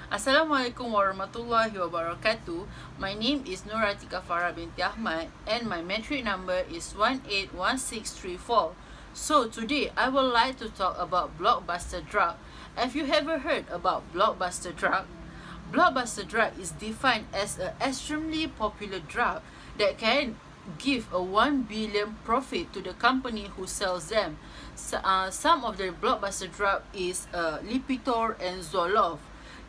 Assalamualaikum warahmatullahi wabarakatuh. My name is Nuratika Farah binti Ahmad and my metric number is 181634. So today I would like to talk about blockbuster drug. Have you ever heard about blockbuster drug? Blockbuster drug is defined as an extremely popular drug that can give a 1 billion profit to the company who sells them. Some of the blockbuster drug is Lipitor and Zoloft.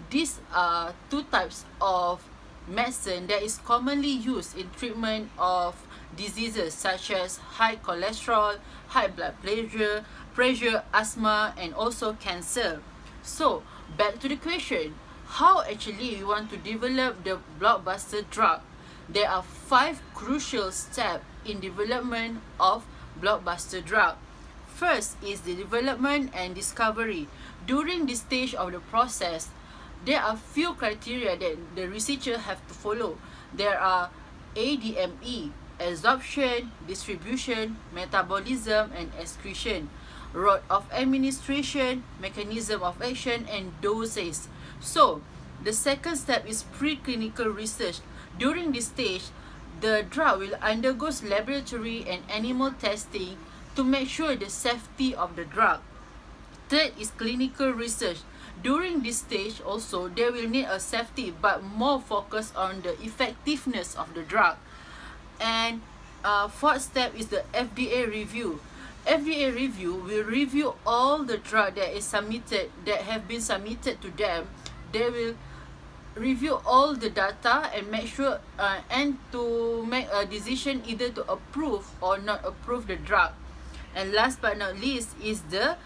These are two types of medicine that is commonly used in treatment of diseases such as high cholesterol, high blood pressure, asthma, and also cancer. So back to the question, how actually you want to develop the blockbuster drug? There are 5 crucial steps in development of blockbuster drug. First is the development and discovery. During this stage of the process, there are few criteria that the researcher have to follow. There are ADME, absorption, distribution, metabolism, and excretion, route of administration, mechanism of action, and doses. So, the second step is preclinical research. During this stage, the drug will undergo laboratory and animal testing to make sure the safety of the drug. Third is clinical research. During this stage also, they will need a safety but more focus on the effectiveness of the drug. And fourth step is the FDA review. FDA review will review all the drug that have been submitted to them. They will review all the data and make sure and to make a decision either to approve or not approve the drug. And last but not least is the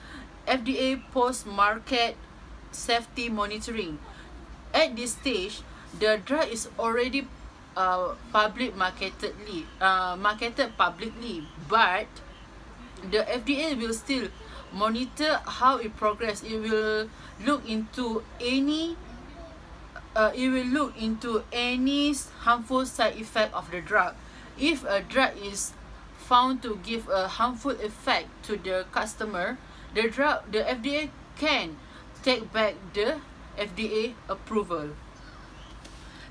FDA post-market safety monitoring. At this stage, the drug is already marketed publicly, but the FDA will still monitor how it progresses. It will look into any harmful side effect of the drug. If a drug is found to give a harmful effect to the customer, the FDA can take back the FDA approval.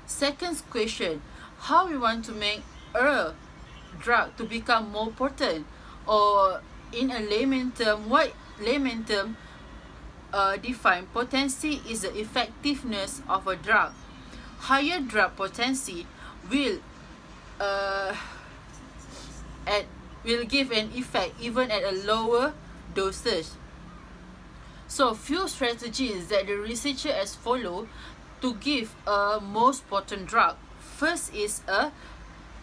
Second question, how we want to make a drug to become more potent, or in a layman term, define potency is the effectiveness of a drug. Higher drug potency will give an effect even at a lower dosage. So few strategies that the researcher has followed to give a most potent drug. First is a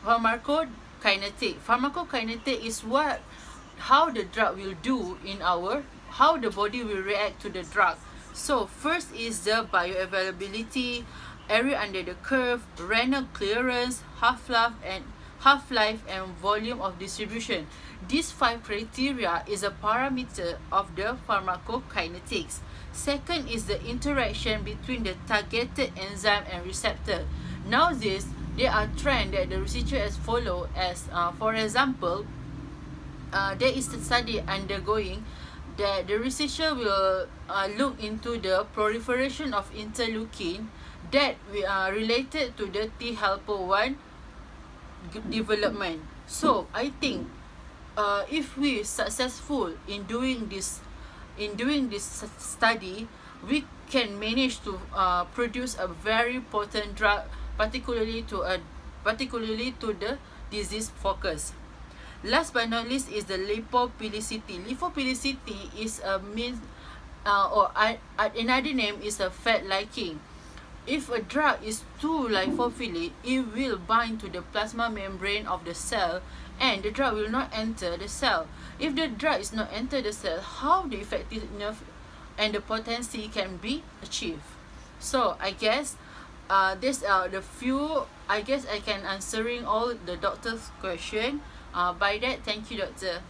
pharmacokinetic. Pharmacokinetic is how the drug will do how the body will react to the drug. So first is the bioavailability, area under the curve, renal clearance, half-life and volume of distribution. These 5 criteria is a parameter of the pharmacokinetics. Second is the interaction between the targeted enzyme and receptor. Nowadays, there are trends that the researcher has followed as, for example, there is a study undergoing that the researcher will look into the proliferation of interleukin that are related to the T helper 1 development. So I think if we successful in doing this study, we can manage to produce a very potent drug, particularly to the disease focus. Last but not least is the lipophilicity. Lipophilicity is a means or another name is a fat liking. If a drug is too lipophilic, it will bind to the plasma membrane of the cell and the drug will not enter the cell. If the drug is not enter the cell, how the effectiveness and the potency can be achieved? So I guess these are the few. I guess I can answering all the doctor's question. By that, thank you, doctor.